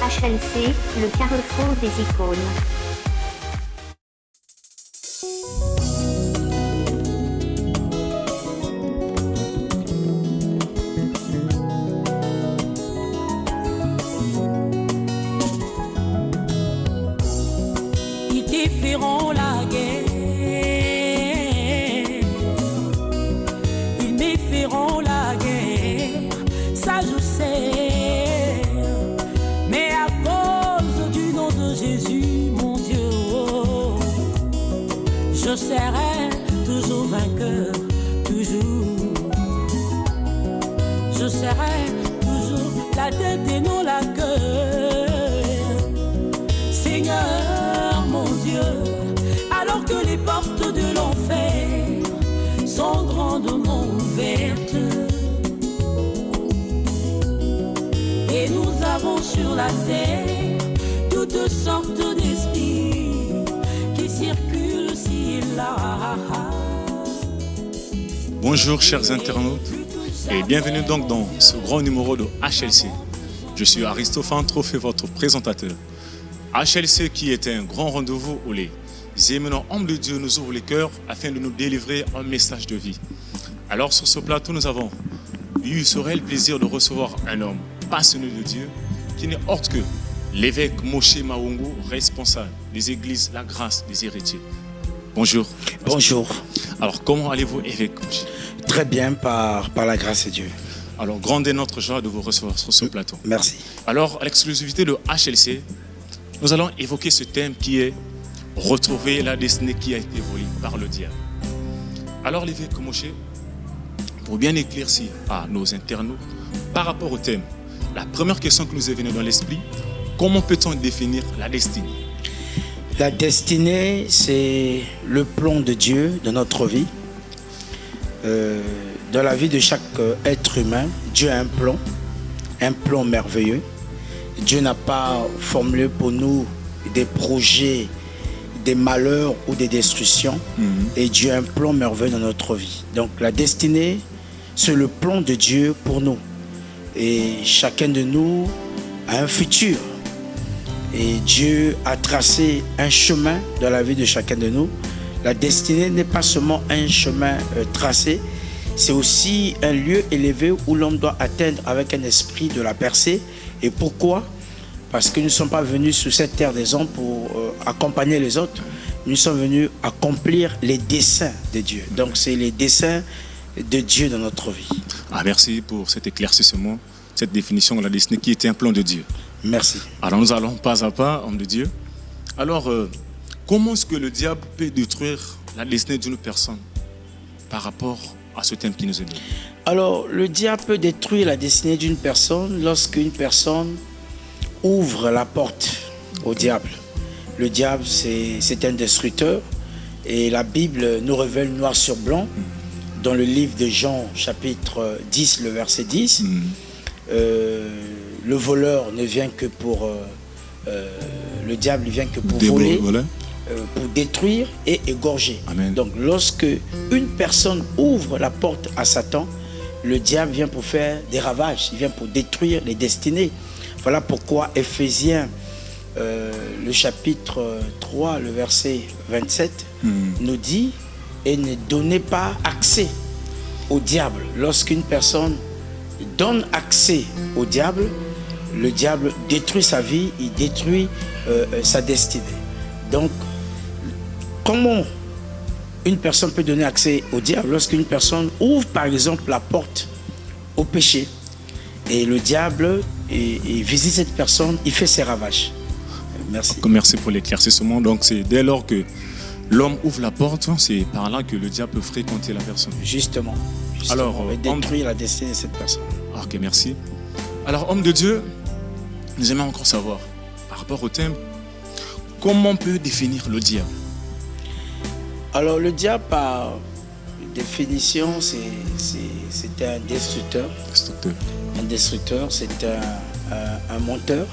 HLC, le carrefour des icônes. Ils te feront la guerre, ils me feront la guerre, ça je sais. Mais à cause du nom de Jésus, mon Dieu, oh, je serai toujours vainqueur, toujours. Je serai toujours la tête et non la queue. Seigneur, mon Dieu, alors que les portes de l'enfer sont grandement ouvertes et nous avons sur la terre toutes sortes d'esprits qui circulent ci et là. Bonjour chers internautes et bienvenue donc dans ce grand numéro de HLC. Je suis Aristophane Trophée, votre présentateur. HLC qui est un grand rendez-vous où les éminents hommes de Dieu nous ouvrent les cœurs afin de nous délivrer un message de vie. Alors sur ce plateau, nous avons eu ce réel plaisir de recevoir un homme passionné de Dieu qui n'est autre que l'évêque Moshe Mawongo, responsable des églises La Grâce des Héritiers. Bonjour. Bonjour. Alors comment allez-vous, évêque Moshe? Très bien par la grâce de Dieu. Alors grande est notre joie de vous recevoir sur ce plateau. Merci. Alors à l'exclusivité de HLC, nous allons évoquer ce thème qui est « Retrouver la destinée qui a été volée par le diable ». Alors l'évêque Moshe, pour bien éclaircir à nos internautes par rapport au thème, la première question qui nous est venue dans l'esprit, comment peut-on définir la destinée? La destinée, c'est le plan de Dieu dans notre vie. Dans la vie de chaque être humain, Dieu a un plan merveilleux. Dieu n'a pas formulé pour nous des projets, des malheurs ou des destructions. Et Dieu a un plan merveilleux dans notre vie. Donc la destinée, c'est le plan de Dieu pour nous. Et chacun de nous a un futur. Et Dieu a tracé un chemin dans la vie de chacun de nous. La destinée n'est pas seulement un chemin tracé, c'est aussi un lieu élevé où l'homme doit atteindre avec un esprit de la percée. Et pourquoi? Parce que nous ne sommes pas venus sur cette terre des hommes pour accompagner les autres. Nous sommes venus accomplir les desseins de Dieu. Donc c'est les desseins de Dieu dans notre vie. Ah, merci pour cet éclaircissement, cette définition de la destinée qui était un plan de Dieu. Merci. Alors nous allons pas à pas, homme de Dieu. Alors, comment est-ce que le diable peut détruire la destinée d'une personne par rapport à ce thème qui nous est donné? Alors, le diable peut détruire la destinée d'une personne lorsqu'une personne ouvre la porte au diable. Le diable, c'est un destructeur et la Bible nous révèle noir sur blanc dans le livre de Jean, chapitre 10, le verset 10. Le voleur ne vient que pour... le diable ne vient que pour voler, pour détruire et égorger. Amen. Donc lorsque une personne ouvre la porte à Satan, le diable vient pour faire des ravages, il vient pour détruire les destinées. Voilà pourquoi Éphésiens, le chapitre 3, le verset 27, nous dit « Et ne donnez pas accès au diable ». Lorsqu'une personne donne accès au diable, le diable détruit sa vie, il détruit sa destinée. Donc, comment une personne peut donner accès au diable? Lorsqu'une personne ouvre par exemple la porte au péché et le diable il visite cette personne, il fait ses ravages. Merci. Merci pour l'éclaircissement. Donc c'est dès lors que l'homme ouvre la porte, c'est par là que le diable peut fréquenter la personne. Justement. Alors, et détruire la destinée de cette personne. Ok, merci. Alors, homme de Dieu, nous aimons encore savoir, par rapport au thème, comment on peut définir le diable? Alors, le diable, par définition, c'est un destructeur. Un destructeur, c'est un menteur.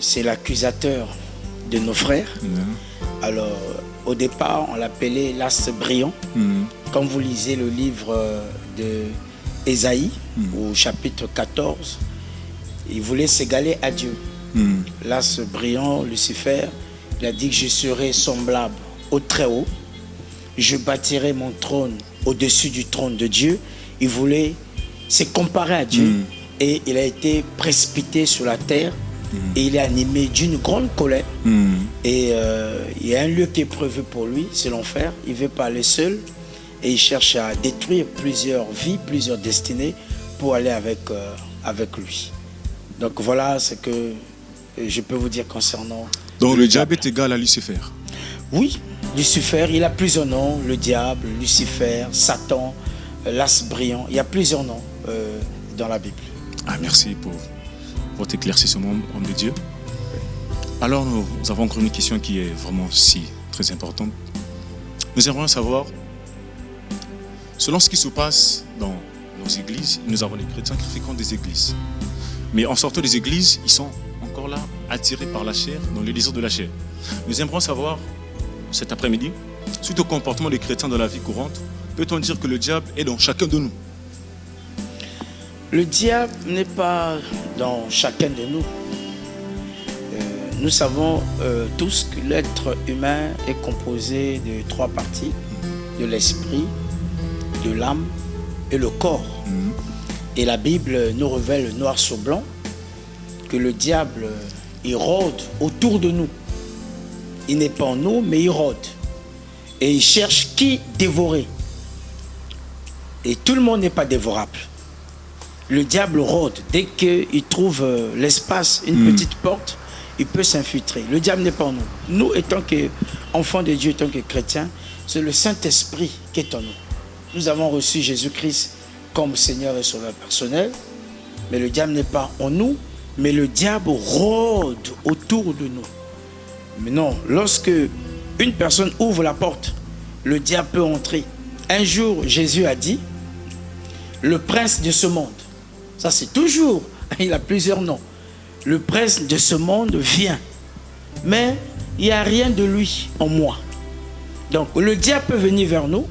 C'est l'accusateur de nos frères. Alors, au départ, on l'appelait l'as brillant. Quand vous lisez le livre de Ésaïe, au chapitre 14, Il voulait s'égaler à Dieu. L'as brillant, Lucifer, il a dit que je serai semblable au Très-Haut. Je bâtirai mon trône au-dessus du trône de Dieu. Il voulait se comparer à Dieu. Et il a été précipité sur la terre. Et il est animé d'une grande colère. Et il y a un lieu qui est prévu pour lui, c'est l'enfer. Il ne veut pas aller seul. Et il cherche à détruire plusieurs vies, plusieurs destinées pour aller avec lui. Donc voilà ce que je peux vous dire concernant... Donc le diable est égal à Lucifer. Oui, Lucifer, il a plusieurs noms. Le diable, Lucifer, Satan, l'as brillant. Il y a plusieurs noms dans la Bible. Ah, merci pour votre éclaircissement, homme de Dieu. Alors nous avons encore une question qui est vraiment très importante. Nous aimerions savoir, selon ce qui se passe dans nos églises, nous avons des chrétiens qui fréquentent des églises. Mais en sortant des églises, ils sont encore là, attirés par la chair, dans le désir de la chair. Nous aimerions savoir, cet après-midi, suite au comportement des chrétiens dans la vie courante, peut-on dire que le diable est dans chacun de nous? Le diable n'est pas dans chacun de nous. Nous savons tous que l'être humain est composé de 3 parties, de l'esprit, de l'âme et le corps. Et la Bible nous révèle noir sur blanc que le diable, il rôde autour de nous. Il n'est pas en nous, mais il rôde. Et il cherche qui dévorer. Et tout le monde n'est pas dévorable. Le diable rôde. Dès qu'il trouve l'espace, une petite porte, il peut s'infiltrer. Le diable n'est pas en nous. Nous, étant qu'enfants de Dieu, étant que chrétiens, c'est le Saint-Esprit qui est en nous. Nous avons reçu Jésus-Christ comme Seigneur et Sauveur personnel, mais le diable n'est pas en nous, mais le diable rôde autour de nous. Mais non, lorsque une personne ouvre la porte, le diable peut entrer. Un jour, Jésus a dit, le prince de ce monde, ça c'est toujours, il a plusieurs noms, le prince de ce monde vient, mais il n'y a rien de lui en moi. Donc le diable peut venir vers nous,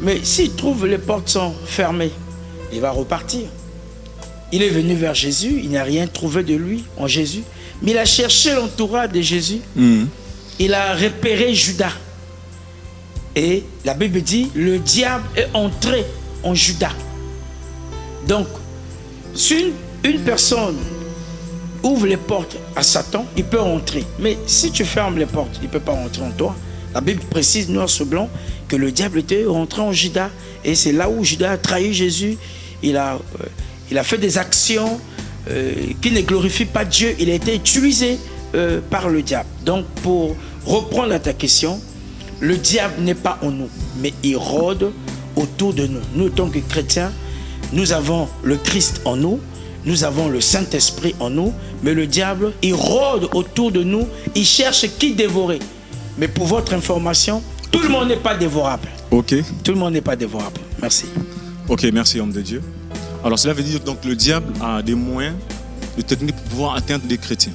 mais s'il trouve les portes sont fermées, il va repartir. Il est venu vers Jésus, il n'a rien trouvé de lui en Jésus, mais il a cherché l'entourage de Jésus. Il a repéré Judas. Et la Bible dit, le diable est entré en Judas. Donc, si une personne ouvre les portes à Satan, il peut entrer. Mais si tu fermes les portes, il ne peut pas entrer en toi. La Bible précise noir sur blanc que le diable était rentré en Judas. Et c'est là où Judas a trahi Jésus. Il a fait des actions qui ne glorifient pas Dieu. Il a été utilisé par le diable. Donc, pour reprendre à ta question, le diable n'est pas en nous, mais il rôde autour de nous. Nous, en tant que chrétiens, nous avons le Christ en nous, nous avons le Saint-Esprit en nous, mais le diable, il rôde autour de nous, il cherche qui dévorer. Mais pour votre information, tout le monde n'est pas dévorable. Ok. Tout le monde n'est pas dévorable. Merci. Ok, merci, homme de Dieu. Alors, cela veut dire donc que le diable a des moyens, des techniques pour pouvoir atteindre les chrétiens.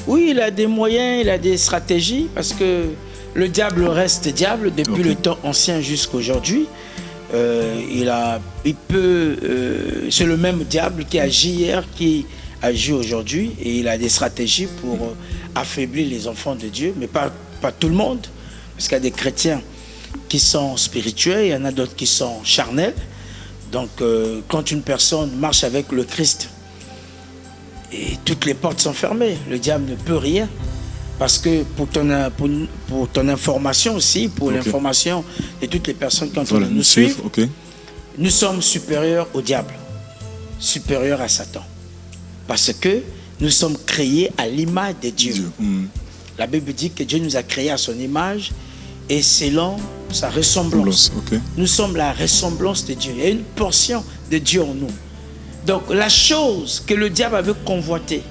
Oui, il a des moyens, il a des stratégies, parce que le diable reste diable depuis le temps ancien jusqu'à aujourd'hui. C'est le même diable qui agit hier, qui agit aujourd'hui, et il a des stratégies pour affaiblir les enfants de Dieu, mais pas tout le monde, parce qu'il y a des chrétiens qui sont spirituels, il y en a d'autres qui sont charnels. Donc, quand une personne marche avec le Christ, et toutes les portes sont fermées, le diable ne peut rien. Parce que pour ton information aussi, pour l'information de toutes les personnes qui nous suivent, nous sommes supérieurs au diable, supérieurs à Satan. Parce que nous sommes créés à l'image de Dieu. La Bible dit que Dieu nous a créés à son image et selon sa ressemblance. Nous sommes la ressemblance de Dieu. Il y a une portion de Dieu en nous. Donc la chose que le diable avait convoitée,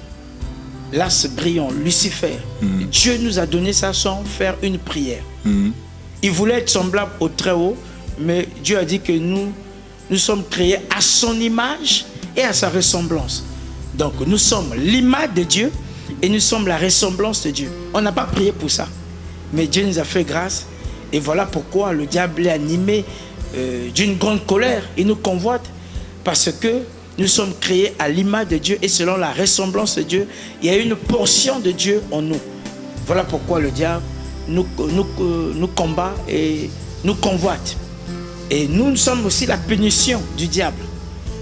l'as brillant, Lucifer, Dieu nous a donné ça sans faire une prière. Il voulait être semblable au Très-Haut, mais Dieu a dit que nous sommes créés à son image et à sa ressemblance. Donc nous sommes l'image de Dieu et nous sommes la ressemblance de Dieu. On n'a pas prié pour ça, mais Dieu nous a fait grâce. Et voilà pourquoi le diable est animé d'une grande colère. Il nous convoite parce que nous sommes créés à l'image de Dieu et selon la ressemblance de Dieu. Il y a une portion de Dieu en nous. Voilà pourquoi le diable nous combat et nous convoite. Et nous sommes aussi la punition du diable.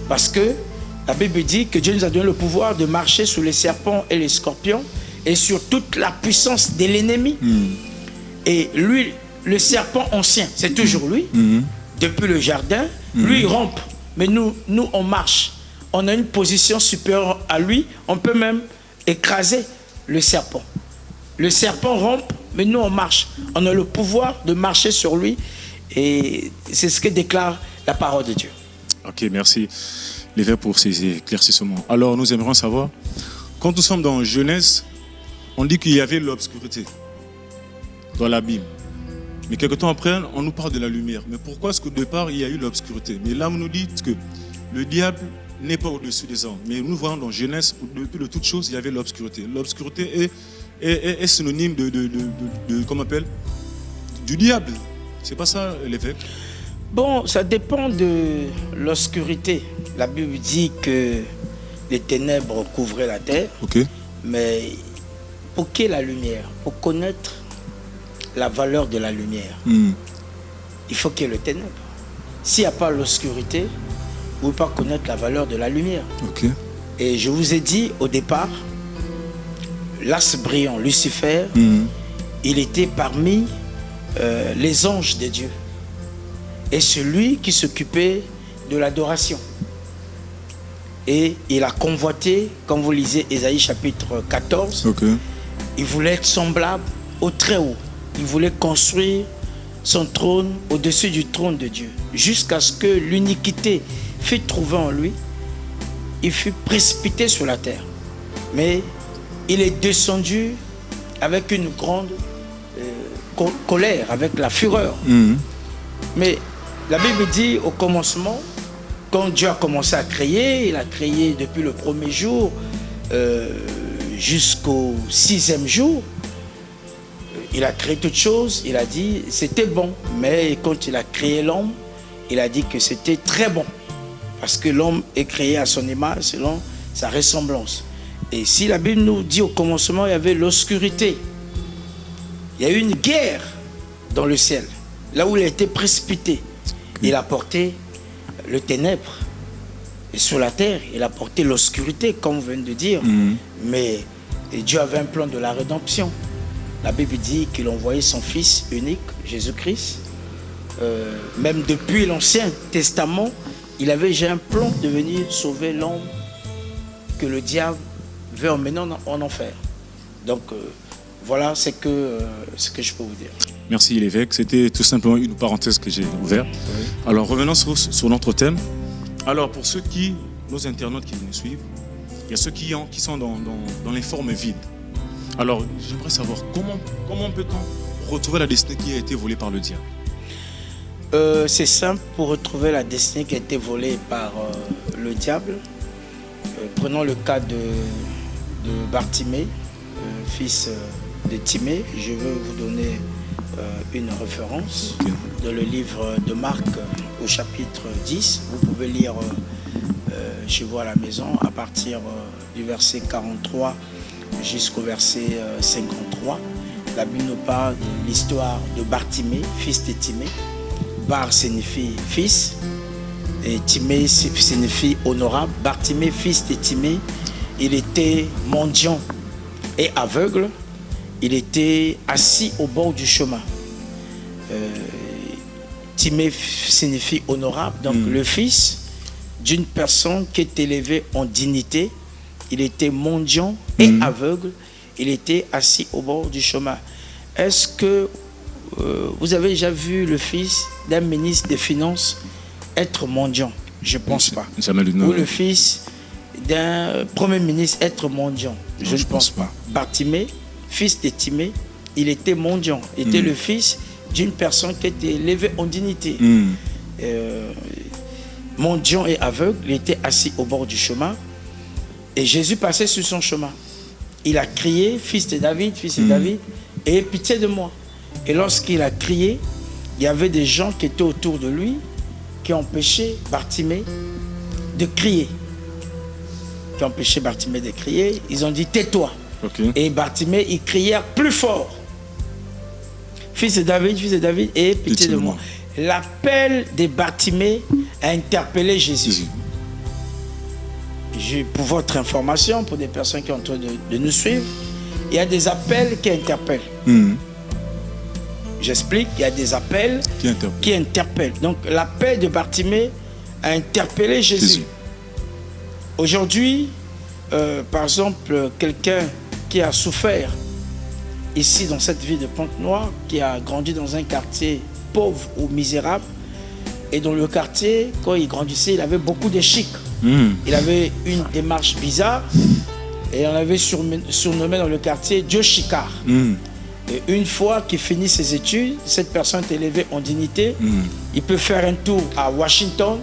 Parce que la Bible dit que Dieu nous a donné le pouvoir de marcher sur les serpents et les scorpions et sur toute la puissance de l'ennemi. Et lui, le serpent ancien, c'est toujours lui. Depuis le jardin, lui il rampe. Mais nous, on marche. On a une position supérieure à lui. On peut même écraser le serpent. Le serpent rampe, mais nous on marche. On a le pouvoir de marcher sur lui. Et c'est ce que déclare la parole de Dieu. Ok, merci l'évêque pour ces éclaircissements. Alors nous aimerions savoir, quand nous sommes dans Genèse, on dit qu'il y avait l'obscurité dans la Bible. Mais quelque temps après, on nous parle de la lumière. Mais pourquoi est-ce qu'au départ, il y a eu l'obscurité? Mais là, vous nous dites que le diable n'est pas au-dessus des hommes. Mais nous voyons dans Genèse, depuis de toutes choses, il y avait l'obscurité. L'obscurité est synonyme comment on appelle, du diable. C'est pas ça, l'évêque? Bon, ça dépend de l'obscurité. La Bible dit que les ténèbres couvraient la terre. Ok. Mais pour qu'est la lumière? Pour connaître la valeur de la lumière, il faut qu'il y ait le ténèbre. S'il n'y a pas l'obscurité, vous ne pouvez pas connaître la valeur de la lumière. Ok. Et je vous ai dit au départ, l'as brillant, Lucifer, il était parmi les anges de Dieu. Et celui qui s'occupait de l'adoration. Et il a convoité, comme vous lisez Ésaïe chapitre 14, il voulait être semblable au Très-Haut. Il voulait construire son trône au-dessus du trône de Dieu. Jusqu'à ce que l'iniquité fût trouvée en lui, il fut précipité sur la terre. Mais il est descendu avec une grande colère, avec la fureur. Mais la Bible dit au commencement, quand Dieu a commencé à créer, il a créé depuis le premier jour jusqu'au 6e jour. Il a créé toutes choses, il a dit c'était bon. Mais quand il a créé l'homme, il a dit que c'était très bon. Parce que l'homme est créé à son image selon sa ressemblance. Et si la Bible nous dit au commencement, il y avait l'obscurité. Il y a eu une guerre dans le ciel. Là où il a été précipité, il a porté le ténèbre. Et sur la terre, il a porté l'obscurité, comme vous venez de dire. Mais Dieu avait un plan de la rédemption. La Bible dit qu'il envoyait son Fils unique, Jésus-Christ. Même depuis l'Ancien Testament, il avait déjà un plan de venir sauver l'homme que le diable veut emmener en enfer. Donc voilà ce que je peux vous dire. Merci l'évêque, c'était tout simplement une parenthèse que j'ai ouverte. Oui. Alors revenons sur notre thème. Alors pour nos internautes qui nous suivent, il y a ceux qui sont dans les formes vides. Alors j'aimerais savoir comment peut-on retrouver la destinée qui a été volée par le diable? C'est simple, pour retrouver la destinée qui a été volée par le diable. Prenons le cas de Bartimée, fils de Timée. Je veux vous donner une référence dans le livre de Marc au chapitre 10. Vous pouvez lire chez vous à la maison à partir du verset 43 jusqu'au verset 53. La Bible nous parle de l'histoire de Bartimée, fils de Timée. Bar signifie fils et Timée signifie honorable. Bartimée, fils de Timée, il était mendiant et aveugle. Il était assis au bord du chemin. Timée signifie honorable, donc le fils d'une personne qui est élevée en dignité. Il était mendiant et aveugle. Il était assis au bord du chemin. Est-ce que vous avez déjà vu le fils d'un ministre des Finances être mendiant? Je ne pense pas. Ou le fils d'un premier ministre être mendiant? Je ne pense pas. Bartimée, fils de Timée, il était mendiant. Il était le fils d'une personne qui était élevée en dignité. Mendiant et aveugle, il était assis au bord du chemin. Et Jésus passait sur son chemin. Il a crié, fils de David, aie pitié de moi. Et lorsqu'il a crié, il y avait des gens qui étaient autour de lui qui empêchaient Bartimée de crier. qui empêchaient Bartimée de crier. Ils ont dit tais-toi. Ok. Et Bartimée, il criait plus fort. Fils de David, aie pitié de moi. L'appel de Bartimée a interpellé Jésus. Pour votre information, pour des personnes qui sont en train de nous suivre, il y a des appels qui interpellent. J'explique, il y a des appels qui interpellent. Donc l'appel de Bartimée a interpellé Jésus. Aujourd'hui, par exemple, quelqu'un qui a souffert ici dans cette ville de Pointe-Noire, qui a grandi dans un quartier pauvre ou misérable, et dans le quartier, quand il grandissait, il avait beaucoup de chic. Il avait une démarche bizarre, et on l'avait surnommé dans le quartier Dieu Chicard. Et une fois qu'il finit ses études, cette personne est élevée en dignité. Il peut faire un tour à Washington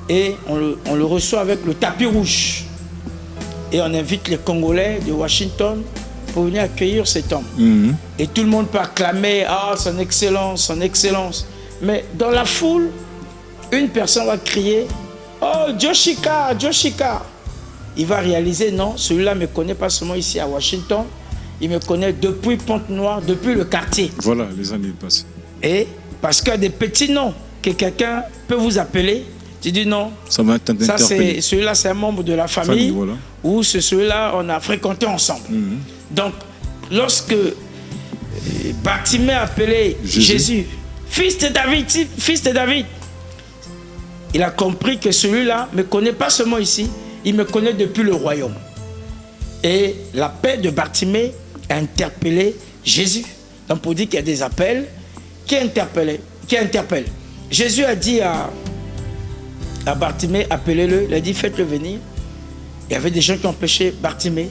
et on le reçoit avec le tapis rouge. Et on invite les Congolais de Washington pour venir accueillir cet homme. Et tout le monde peut acclamer « Ah, son excellence, son excellence ». Mais dans la foule, une personne va crier « Oh, Dieu Chicard, Dieu Chicard ». Il va réaliser « Non, celui-là ne me connaît pas seulement ici à Washington, il me connaît depuis Pointe-Noire, depuis le quartier. » Voilà, les années passées. Et parce qu'il y a des petits noms que quelqu'un peut vous appeler, tu dis non, ça c'est celui-là, c'est un membre de la famille, voilà. Ou c'est celui-là, on a fréquenté ensemble. Donc, lorsque Bartimée a appelé Jésus, fils de David, il a compris que celui-là ne me connaît pas seulement ici, il me connaît depuis le royaume. Et l'appel de Bartimée a interpellé Jésus. Donc, pour dire qu'il y a des appels qui interpellent. Jésus a dit à Bartimée, appelez-le, il a dit faites-le venir. Il y avait des gens qui empêchaient Bartimée.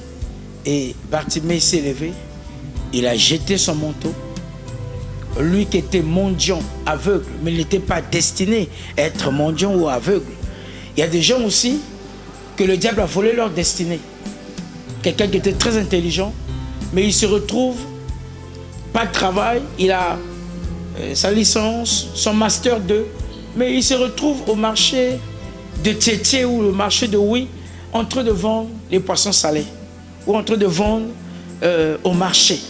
Et Bartimée s'est levé, il a jeté son manteau. Lui qui était mendiant, aveugle, mais il n'était pas destiné à être mendiant ou aveugle. Il y a des gens aussi que le diable a volé leur destinée. Quelqu'un qui était très intelligent, mais il se retrouve, pas de travail, il a sa licence, son master 2, mais il se retrouve au marché de Tchétché ou le marché de Oui, en train de vendre les poissons salés ou en train de vendre au marché.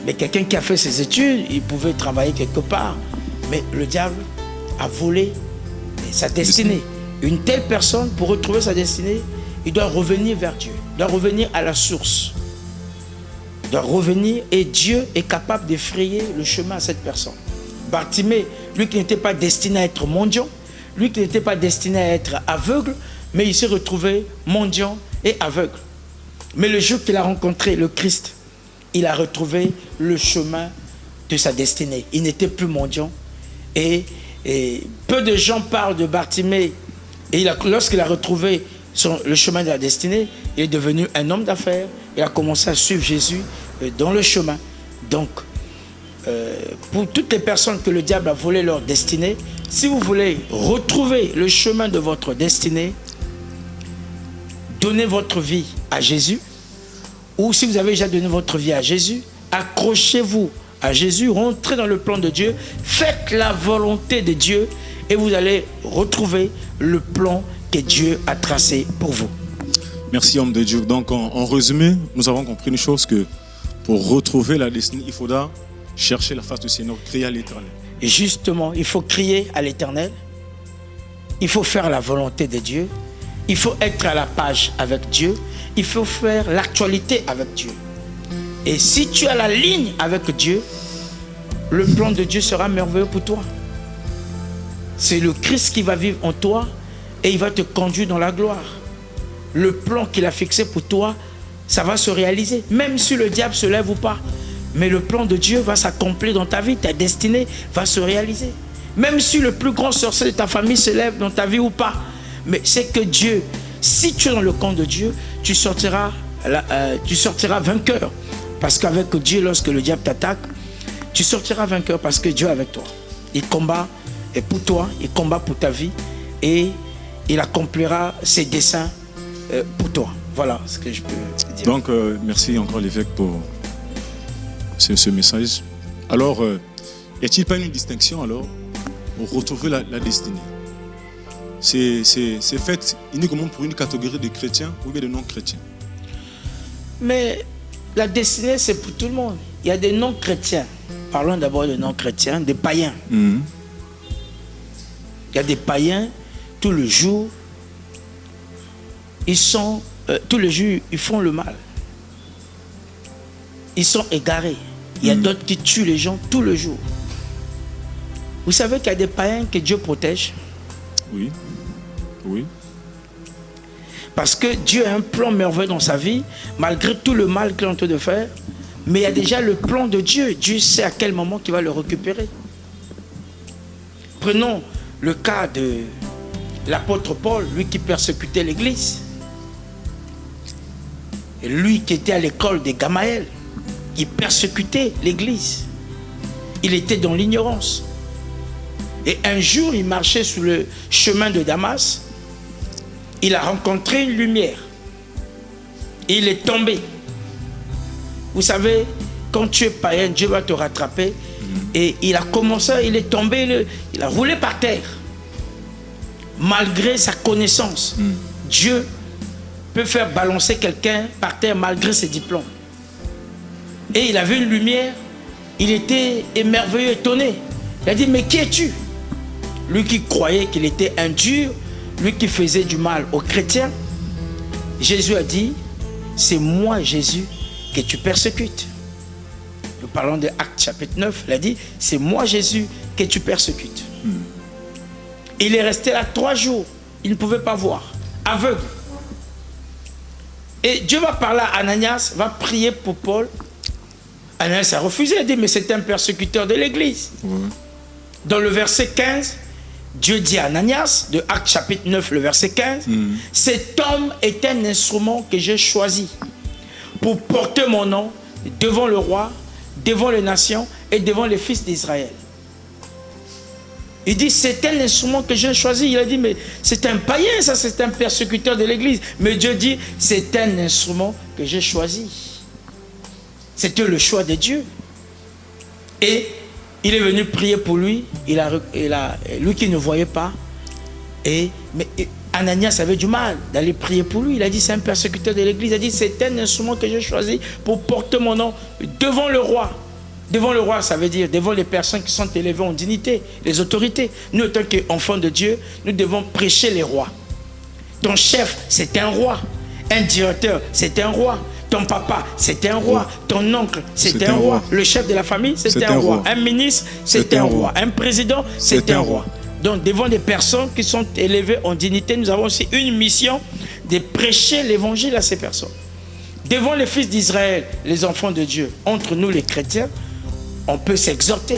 Mais quelqu'un qui a fait ses études, il pouvait travailler quelque part, mais le diable a volé sa destinée. Une telle personne, pour retrouver sa destinée, il doit revenir vers Dieu, il doit revenir à la source. Il doit revenir et Dieu est capable de frayer le chemin à cette personne. Bartimée, lui qui n'était pas destiné à être mendiant, lui qui n'était pas destiné à être aveugle, mais il s'est retrouvé mendiant et aveugle. Mais le jour qu'il a rencontré le Christ, il a retrouvé le chemin de sa destinée. Il n'était plus mendiant. Et peu de gens parlent de Bartimée. Et lorsqu'il a retrouvé le chemin de la destinée, il est devenu un homme d'affaires. Il a commencé à suivre Jésus dans le chemin. Donc, pour toutes les personnes que le diable a volé leur destinée, si vous voulez retrouver le chemin de votre destinée, donnez votre vie à Jésus. Ou si vous avez déjà donné votre vie à Jésus, accrochez-vous à Jésus, rentrez dans le plan de Dieu, faites la volonté de Dieu et vous allez retrouver le plan que Dieu a tracé pour vous. Merci, homme de Dieu. Donc, en résumé, nous avons compris une chose, que pour retrouver la destinée, il faudra chercher la face du Seigneur, crier à l'Éternel. Et justement, il faut crier à l'Éternel, il faut faire la volonté de Dieu, il faut être à la page avec Dieu, il faut faire l'actualité avec Dieu. Et si tu as la ligne avec Dieu, le plan de Dieu sera merveilleux pour toi. C'est le Christ qui va vivre en toi et il va te conduire dans la gloire. Le plan qu'il a fixé pour toi, ça va se réaliser, même si le diable se lève ou pas. Mais le plan de Dieu va s'accomplir dans ta vie, ta destinée va se réaliser. Même si le plus grand sorcier de ta famille se lève dans ta vie ou pas. Mais c'est que Dieu, si tu es dans le camp de Dieu, tu sortiras vainqueur. Parce qu'avec Dieu, lorsque le diable t'attaque, tu sortiras vainqueur parce que Dieu est avec toi. Il combat pour toi, il combat pour ta vie et il accomplira ses desseins pour toi. Voilà ce que je peux dire. Donc, merci encore l'évêque pour ce message. Alors, y a-t-il pas une distinction alors pour retrouver la destinée? c'est fait uniquement pour une catégorie de chrétiens ou bien de non-chrétiens? Mais la destinée, c'est pour tout le monde. Il y a des non-chrétiens. Parlons d'abord de non-chrétiens, des païens. Il y a des païens, tout le jour, ils font le mal. Ils sont égarés. Il y a d'autres qui tuent les gens tout le jour. Vous savez qu'il y a des païens que Dieu protège? Oui. Oui. Parce que Dieu a un plan merveilleux dans sa vie, malgré tout le mal qu'il est en train de faire. Mais il y a déjà le plan de Dieu. Dieu sait à quel moment il va le récupérer. Prenons le cas de l'apôtre Paul, lui qui persécutait l'église. Et lui qui était à l'école de Gamaël, il persécutait l'église. Il était dans l'ignorance. Et un jour, il marchait sur le chemin de Damas. Il a rencontré une lumière. Et il est tombé. Vous savez, quand tu es païen, Dieu va te rattraper. Et il a commencé, il est tombé, il a roulé par terre. Malgré sa connaissance, Dieu peut faire balancer quelqu'un par terre malgré ses diplômes. Et il a vu une lumière, il était émerveillé, étonné. Il a dit, mais qui es-tu? Lui qui croyait qu'il était indur, lui qui faisait du mal aux chrétiens. Jésus a dit, c'est moi Jésus que tu persécutes. Nous parlons de Actes chapitre 9, il a dit, c'est moi Jésus que tu persécutes. Il est resté là 3 jours, il ne pouvait pas voir, aveugle. Et Dieu va parler à Ananias, va prier pour Paul. Ananias a refusé, il a dit, mais c'est un persécuteur de l'église. Dans le verset 15, Dieu dit à Ananias, de Actes chapitre 9, le verset 15, cet homme est un instrument que j'ai choisi pour porter mon nom devant le roi, devant les nations et devant les fils d'Israël. Il dit, c'est un instrument que j'ai choisi. Il a dit, mais c'est un païen, ça, c'est un persécuteur de l'église. Mais Dieu dit, c'est un instrument que j'ai choisi. C'était le choix de Dieu. Et il est venu prier pour lui. Lui qui ne voyait pas. Mais Ananias avait du mal d'aller prier pour lui. Il a dit, c'est un persécuteur de l'église. Il a dit, c'est un instrument que j'ai choisi pour porter mon nom devant le roi. Devant le roi, ça veut dire devant les personnes qui sont élevées en dignité, les autorités. Nous, en tant qu'enfants de Dieu, nous devons prêcher les rois. Ton chef, c'est un roi. Un directeur, c'est un roi. Ton papa, c'est un roi. Ton oncle, c'est un roi. Le chef de la famille, c'est un roi. Un ministre, c'est un roi. Un président, c'est un roi. Donc, devant des personnes qui sont élevées en dignité, nous avons aussi une mission de prêcher l'évangile à ces personnes. Devant les fils d'Israël, les enfants de Dieu, entre nous les chrétiens, on peut s'exhorter,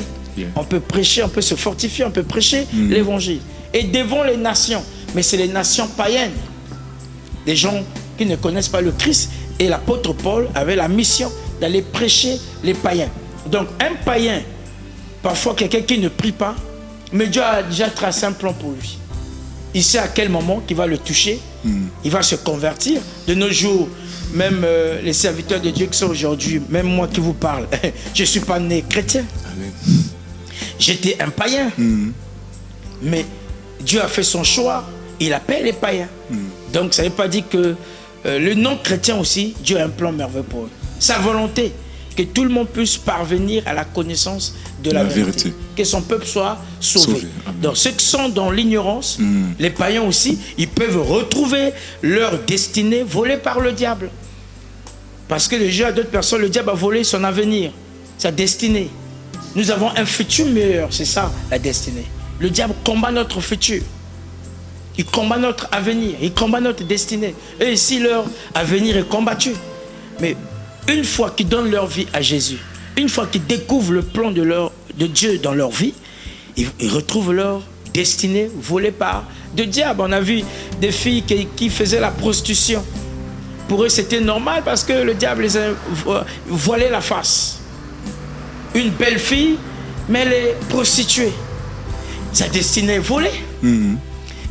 on peut prêcher, on peut se fortifier, on peut prêcher l'évangile. Et devant les nations, mais c'est les nations païennes, des gens qui ne connaissent pas le Christ. Et l'apôtre Paul avait la mission d'aller prêcher les païens. Donc un païen, parfois quelqu'un qui ne prie pas, mais Dieu a déjà tracé un plan pour lui. Il sait à quel moment qu'il va le toucher, il va se convertir. De nos jours, même les serviteurs de Dieu qui sont aujourd'hui, même moi qui vous parle, je ne suis pas né chrétien. J'étais un païen. Mais Dieu a fait son choix, il appelle les païens. Donc ça ne veut pas dire que le non-chrétien aussi, Dieu a un plan merveilleux pour eux. Sa volonté, que tout le monde puisse parvenir à la connaissance de la vérité. Que son peuple soit sauvé. Donc ceux qui sont dans l'ignorance, les païens aussi, ils peuvent retrouver leur destinée volée par le diable. Parce que déjà, d'autres personnes, le diable a volé son avenir, sa destinée. Nous avons un futur meilleur, c'est ça la destinée. Le diable combat notre futur. Il combat notre avenir, il combat notre destinée. Et ici, leur avenir est combattu. Mais une fois qu'ils donnent leur vie à Jésus, une fois qu'ils découvrent le plan de Dieu dans leur vie, ils retrouvent leur destinée volée par le diable. On a vu des filles qui faisaient la prostitution. Pour eux, c'était normal parce que le diable les a voilé la face. Une belle fille, mais elle est prostituée. Sa destinée est volée.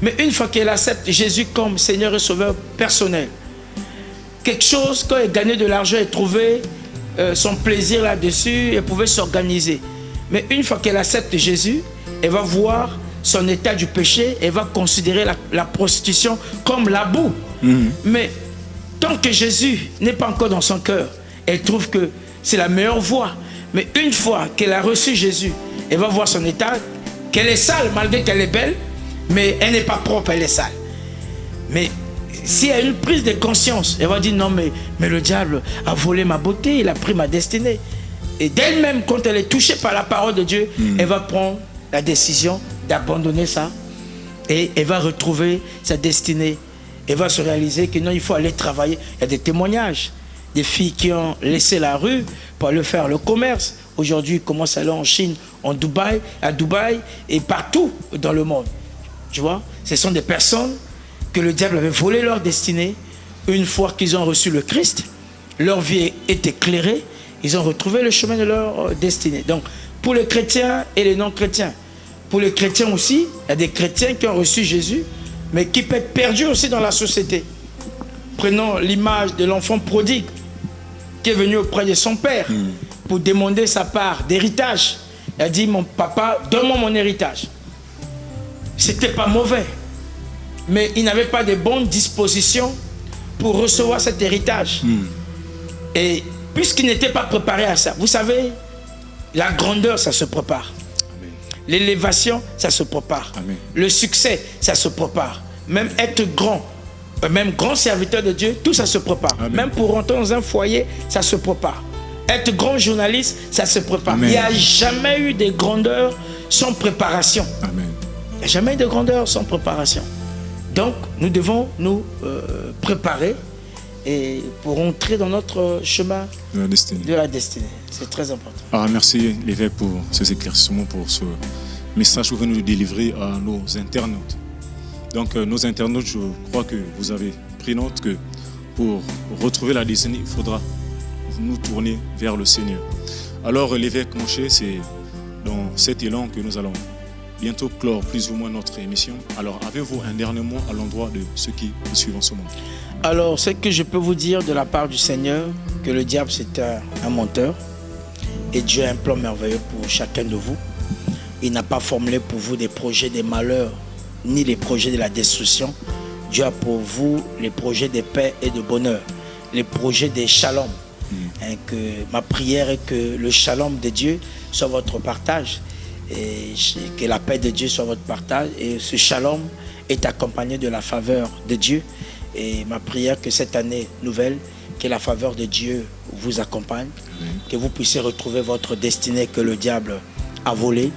Mais une fois qu'elle accepte Jésus comme Seigneur et Sauveur personnel, quelque chose, quand elle gagnait de l'argent, elle trouvait son plaisir là-dessus, elle pouvait s'organiser. Mais une fois qu'elle accepte Jésus, elle va voir son état du péché et va considérer la prostitution comme la boue. Mais tant que Jésus n'est pas encore dans son cœur, elle trouve que c'est la meilleure voie. Mais une fois qu'elle a reçu Jésus, elle va voir son état, qu'elle est sale malgré qu'elle est belle, mais elle n'est pas propre, elle est sale. Mais si elle a une prise de conscience, elle va dire non mais le diable a volé ma beauté, il a pris ma destinée. Et d'elle-même, quand elle est touchée par la parole de Dieu, elle va prendre la décision d'abandonner ça et elle va retrouver sa destinée. Elle va se réaliser que non, il faut aller travailler. Il y a des témoignages, des filles qui ont laissé la rue pour aller faire le commerce. Aujourd'hui, ils commencent à aller en Chine, à Dubaï et partout dans le monde. Tu vois, ce sont des personnes que le diable avait volé leur destinée. Une fois qu'ils ont reçu le Christ, leur vie est éclairée. Ils ont retrouvé le chemin de leur destinée. Donc, pour les chrétiens et les non-chrétiens, pour les chrétiens aussi, il y a des chrétiens qui ont reçu Jésus, mais qui peuvent être perdus aussi dans la société. Prenons l'image de l'enfant prodigue qui est venu auprès de son père pour demander sa part d'héritage. Il a dit, mon papa, donne-moi mon héritage. C'était pas mauvais, mais il n'avait pas de bonnes dispositions pour recevoir cet héritage. Et puisqu'il n'était pas préparé à ça, vous savez, la grandeur, ça se prépare. L'élévation, ça se prépare. Amen. Le succès, ça se prépare. Même être grand, même grand serviteur de Dieu, tout ça se prépare. Amen. Même pour rentrer dans un foyer, ça se prépare. Être grand journaliste, ça se prépare. Amen. Il n'y a jamais eu de grandeur sans préparation. Amen. Il n'y a jamais eu de grandeur sans préparation. Donc, nous devons nous préparer et pour entrer dans notre chemin de la destinée. C'est très important. Alors, merci l'évêque pour ces éclaircissements, pour ce message que vous venez de délivrer à nos internautes. Donc, nos internautes, je crois que vous avez pris note que pour retrouver la destinée, il faudra nous tourner vers le Seigneur. Alors, l'évêque Moshe, c'est dans cet élan que nous allons bientôt clore plus ou moins notre émission. Alors, avez-vous un dernier mot à l'endroit de ceux qui nous suivent en ce moment? Alors, ce que je peux vous dire de la part du Seigneur, que le diable c'est un menteur et Dieu a un plan merveilleux pour chacun de vous. Il n'a pas formulé pour vous des projets de malheur ni les projets de la destruction. Dieu a pour vous les projets de paix et de bonheur, les projets de shalom. Que ma prière est que le shalom de Dieu soit votre partage et que la paix de Dieu soit votre partage. Et ce shalom est accompagné de la faveur de Dieu. Et ma prière que cette année nouvelle, que la faveur de Dieu vous accompagne, que vous puissiez retrouver votre destinée que le diable a volée,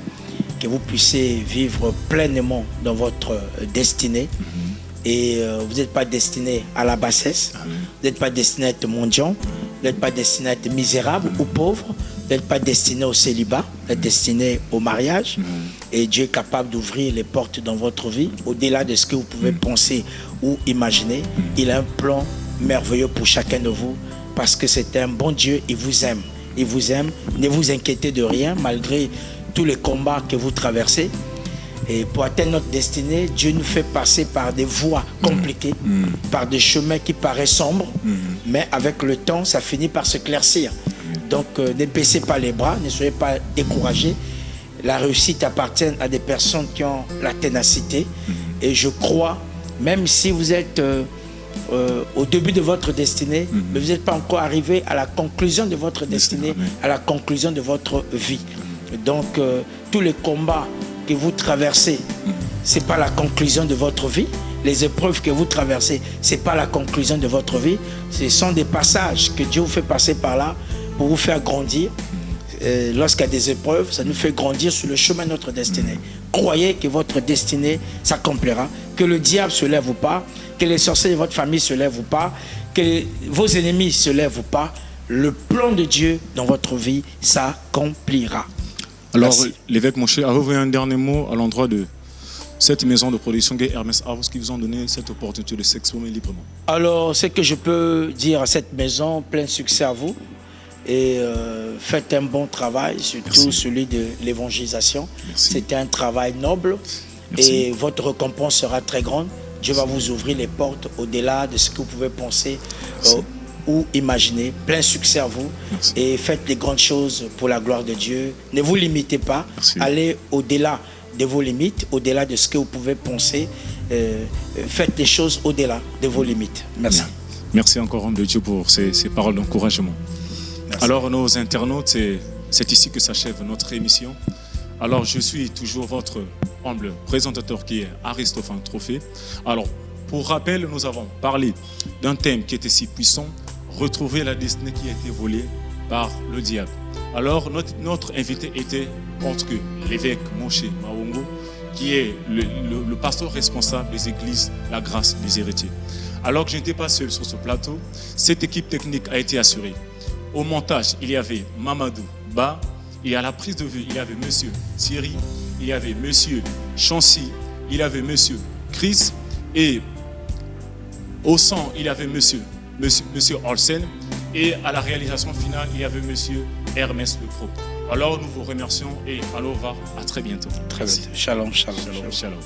que vous puissiez vivre pleinement dans votre destinée. Et vous n'êtes pas destiné à la bassesse, vous n'êtes pas destiné à être mendiant, vous n'êtes pas destiné à être misérable ou pauvre, vous n'êtes pas destiné au célibat, vous êtes destiné au mariage. Et Dieu est capable d'ouvrir les portes dans votre vie, au-delà de ce que vous pouvez penser ou imaginer. Il a un plan merveilleux pour chacun de vous, parce que c'est un bon Dieu, il vous aime. Il vous aime, ne vous inquiétez de rien, malgré tous les combats que vous traversez. Et pour atteindre notre destinée, Dieu nous fait passer par des voies compliquées, par des chemins qui paraissent sombres, mais avec le temps, ça finit par s'éclaircir. Donc, ne baissez pas les bras, ne soyez pas découragés. La réussite appartient à des personnes qui ont la ténacité. Et je crois, même si vous êtes au début de votre destinée, mais vous n'êtes pas encore arrivé à la conclusion de votre destinée, à la conclusion de votre vie. Donc, tous les combats que vous traversez, ce n'est pas la conclusion de votre vie. Les épreuves que vous traversez, ce n'est pas la conclusion de votre vie. Ce sont des passages que Dieu vous fait passer par là pour vous faire grandir. Lorsqu'il y a des épreuves, ça nous fait grandir sur le chemin de notre destinée. Croyez que votre destinée s'accomplira, que le diable se lève ou pas, que les sorciers de votre famille se lèvent ou pas, que vos ennemis se lèvent ou pas. Le plan de Dieu dans votre vie s'accomplira. Alors, l'évêque Moshe, avez-vous un dernier mot à l'endroit de cette maison de production qui est Hermès House, qui vous ont donné cette opportunité de s'exprimer librement? Alors, ce que je peux dire à cette maison, plein succès à vous. Et faites un bon travail, surtout celui de l'évangélisation. C'était un travail noble. Et votre récompense sera très grande. Dieu va vous ouvrir les portes au-delà de ce que vous pouvez penser ou imaginer. Plein succès à vous. Et faites des grandes choses pour la gloire de Dieu. Ne vous limitez pas. Allez au-delà de vos limites, au-delà de ce que vous pouvez penser. Faites les choses au-delà de vos limites. Merci. Merci encore, homme de Dieu, pour ces paroles d'encouragement. Alors, nos internautes, c'est ici que s'achève notre émission. Alors, je suis toujours votre humble présentateur qui est Aristophane Trophée. Alors, pour rappel, nous avons parlé d'un thème qui était si puissant, retrouver la destinée qui a été volée par le diable. Alors, notre invité était autre que l'évêque Moshe Mawongo, qui est le pasteur responsable des églises La Grâce des Héritiers. Alors que je n'étais pas seul sur ce plateau, cette équipe technique a été assurée. Au montage, il y avait Mamadou Ba, et à la prise de vue, il y avait Monsieur Thierry, il y avait Monsieur Chancy, il y avait Monsieur Chris, et au son, il y avait Monsieur Olsen, et à la réalisation finale, il y avait Monsieur Hermès Le Pro. Alors nous vous remercions et à très bientôt. Très bien. Shalom, shalom. Shalom, shalom.